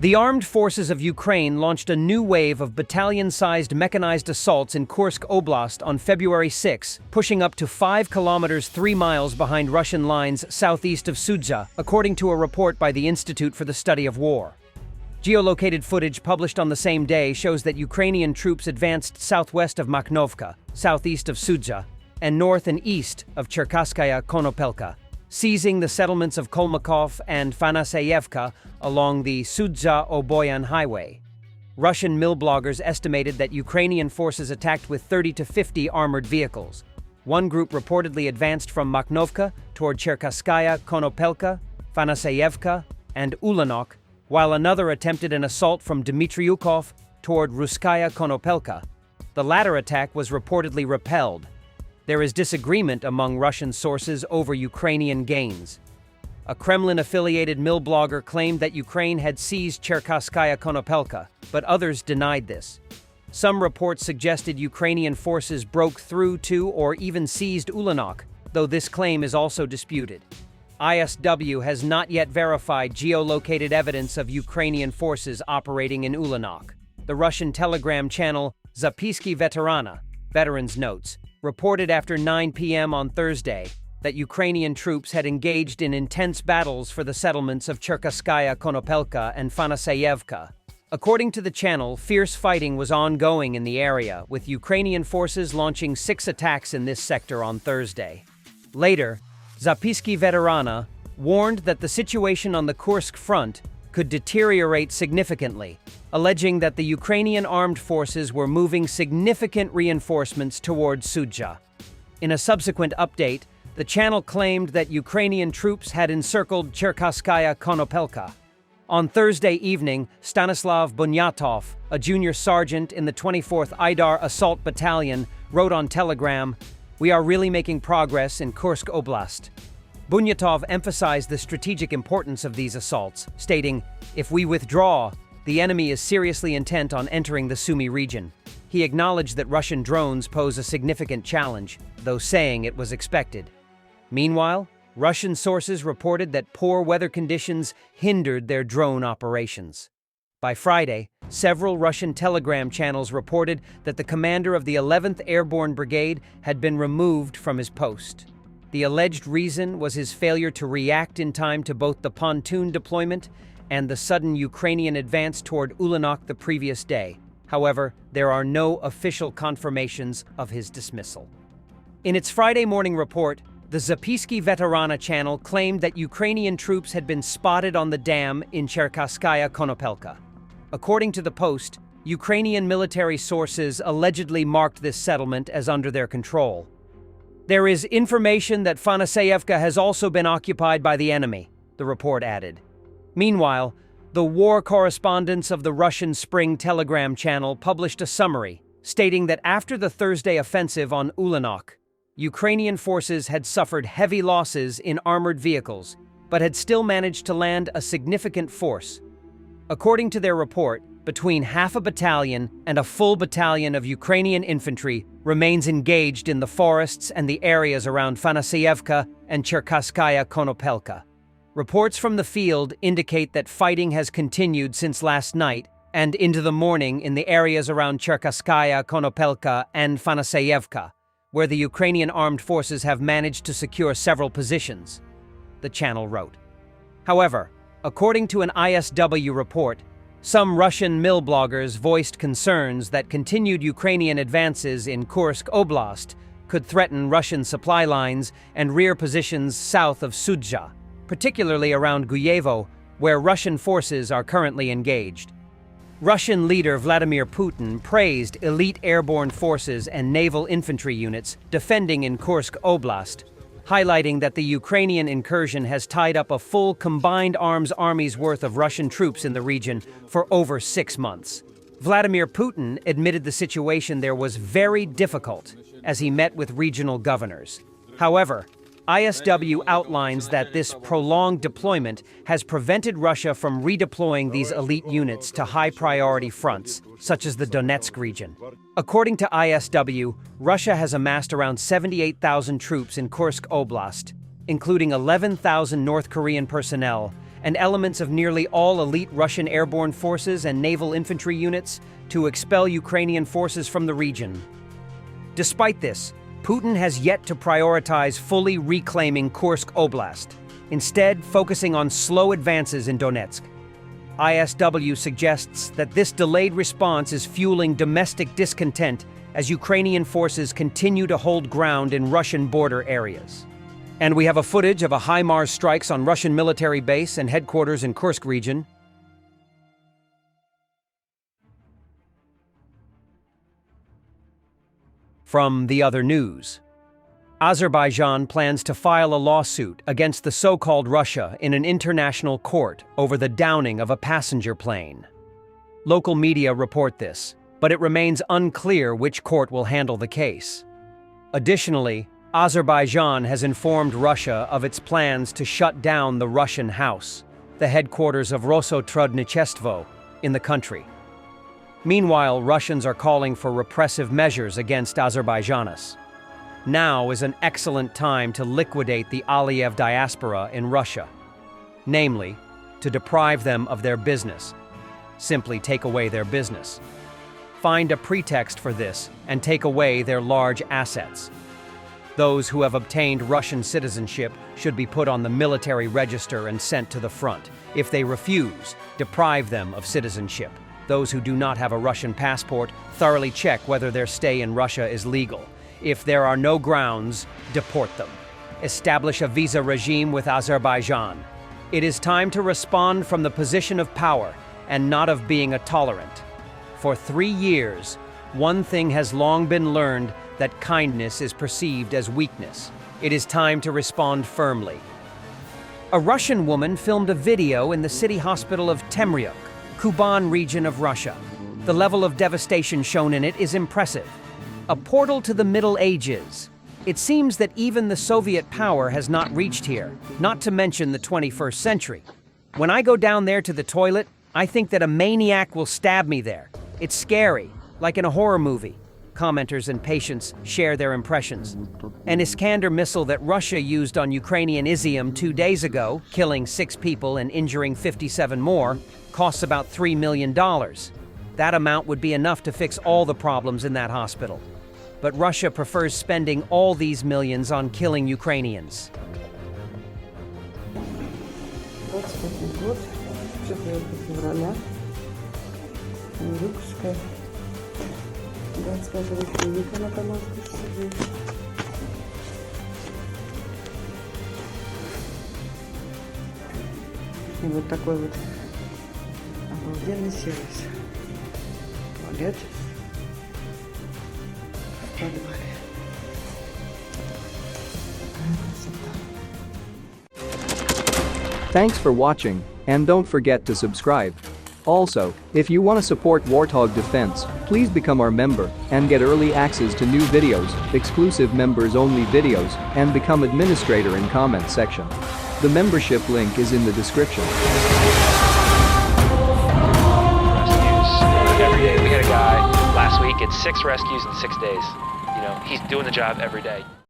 The armed forces of Ukraine launched a new wave of battalion-sized mechanized assaults in Kursk Oblast on February 6, pushing up to 5 kilometers 3 miles behind Russian lines southeast of Sudzha, according to a report by the Institute for the Study of War. Geolocated footage published on the same day shows that Ukrainian troops advanced southwest of Makhnovka, southeast of Sudzha, and north and east of Cherkasskaya Konopelka, seizing the settlements of Kolmakov and Fanaseyevka along the Sudzha-Oboyan highway. Russian mill bloggers estimated that Ukrainian forces attacked with 30 to 50 armored vehicles. One group reportedly advanced from Makhnovka toward Cherkasskaya Konopelka, Fanaseyevka, and Ulanok, while another attempted an assault from Dmitriukov toward Ruskaya Konopelka. The latter attack was reportedly repelled. There is disagreement among Russian sources over Ukrainian gains. A Kremlin-affiliated mill blogger claimed that Ukraine had seized Cherkasskaya Konopelka, but others denied this. Some reports suggested Ukrainian forces broke through to or even seized Ulanok, though this claim is also disputed. ISW has not yet verified geolocated evidence of Ukrainian forces operating in Ulanok. The Russian Telegram channel Zapisky Veterana, Veterans Notes, reported after 9 p.m. on Thursday that Ukrainian troops had engaged in intense battles for the settlements of Cherkasskaya Konopelka and Fanaseyevka. According to the channel, fierce fighting was ongoing in the area, with Ukrainian forces launching 6 attacks in this sector on Thursday. Later, Zapisky Veterana warned that the situation on the Kursk front could deteriorate significantly, alleging that the Ukrainian armed forces were moving significant reinforcements towards Sudzha. In a subsequent update, the channel claimed that Ukrainian troops had encircled Cherkasskaya Konopelka. On Thursday evening, Stanislav Bunyatov, a junior sergeant in the 24th Aidar Assault Battalion, wrote on Telegram, "We are really making progress in Kursk Oblast." Bunyatov emphasized the strategic importance of these assaults, stating, "If we withdraw, the enemy is seriously intent on entering the Sumy region." He acknowledged that Russian drones pose a significant challenge, though saying it was expected. Meanwhile, Russian sources reported that poor weather conditions hindered their drone operations. By Friday, several Russian Telegram channels reported that the commander of the 11th Airborne Brigade had been removed from his post. The alleged reason was his failure to react in time to both the pontoon deployment and the sudden Ukrainian advance toward Ulanok the previous day. However, there are no official confirmations of his dismissal. In its Friday morning report, the Zapisky Veterana channel claimed that Ukrainian troops had been spotted on the dam in Cherkasskaya Konopelka. According to the Post, Ukrainian military sources allegedly marked this settlement as under their control. There is information that Fanaseyevka has also been occupied by the enemy, the report added. Meanwhile, the war correspondents of the Russian Spring Telegram channel published a summary, stating that after the Thursday offensive on Ulanok, Ukrainian forces had suffered heavy losses in armored vehicles, but had still managed to land a significant force. According to their report, between half a battalion and a full battalion of Ukrainian infantry remains engaged in the forests and the areas around Fanaseyevka and Cherkasskaya Konopelka. Reports from the field indicate that fighting has continued since last night and into the morning in the areas around Cherkasskaya Konopelka and Fanaseyevka, where the Ukrainian armed forces have managed to secure several positions, the channel wrote. However, according to an ISW report, some Russian mill bloggers voiced concerns that continued Ukrainian advances in Kursk Oblast could threaten Russian supply lines and rear positions south of Sudzha, particularly around Guyevo, where Russian forces are currently engaged. Russian leader Vladimir Putin praised elite airborne forces and naval infantry units defending in Kursk Oblast, highlighting that the Ukrainian incursion has tied up a full combined arms army's worth of Russian troops in the region for over 6 months. Vladimir Putin admitted the situation there was very difficult as he met with regional governors. However, ISW outlines that this prolonged deployment has prevented Russia from redeploying these elite units to high-priority fronts, such as the Donetsk region. According to ISW, Russia has amassed around 78,000 troops in Kursk Oblast, including 11,000 North Korean personnel and elements of nearly all elite Russian airborne forces and naval infantry units to expel Ukrainian forces from the region. Despite this, Putin has yet to prioritize fully reclaiming Kursk Oblast, instead focusing on slow advances in Donetsk. ISW suggests that this delayed response is fueling domestic discontent as Ukrainian forces continue to hold ground in Russian border areas. And we have a footage of a HIMARS strikes on Russian military base and headquarters in Kursk region. From the other news, Azerbaijan plans to file a lawsuit against the so-called Russia in an international court over the downing of a passenger plane. Local media report this, but it remains unclear which court will handle the case. Additionally, Azerbaijan has informed Russia of its plans to shut down the Russian House, the headquarters of Rosotrudnichestvo, in the country. Meanwhile, Russians are calling for repressive measures against Azerbaijanis. Now is an excellent time to liquidate the Aliyev diaspora in Russia, namely, to deprive them of their business. Simply take away their business. Find a pretext for this and take away their large assets. Those who have obtained Russian citizenship should be put on the military register and sent to the front. If they refuse, deprive them of citizenship. Those who do not have a Russian passport, thoroughly check whether their stay in Russia is legal. If there are no grounds, deport them. Establish a visa regime with Azerbaijan. It is time to respond from the position of power and not of being a tolerant. For 3 years, one thing has long been learned, that kindness is perceived as weakness. It is time to respond firmly. A Russian woman filmed a video in the city hospital of Temryuk, Kuban region of Russia. The level of devastation shown in it is impressive. A portal to the Middle Ages. It seems that even the Soviet power has not reached here, not to mention the 21st century. When I go down there to the toilet, I think that a maniac will stab me there. It's scary, like in a horror movie. Commenters and patients share their impressions. An Iskander missile that Russia used on Ukrainian Izium 2 days ago, killing 6 people and injuring 57 more, costs about $3 million. That amount would be enough to fix all the problems in that hospital. But Russia prefers spending all these millions on killing Ukrainians. 25 год, 4 февраля, Рюкская, 25 клиника на Каманской среде. И вот такой вот обалденный сервис. Туалет в подвале. Thanks for watching, and don't forget to subscribe. Also, if you want to support Warthog Defense, please become our member and get early access to new videos, exclusive members-only videos, and become administrator in comment section. The membership link is in the description. Rescues every day. We had a guy last week, it's 6 rescues in 6 days. You know, he's doing the job every day.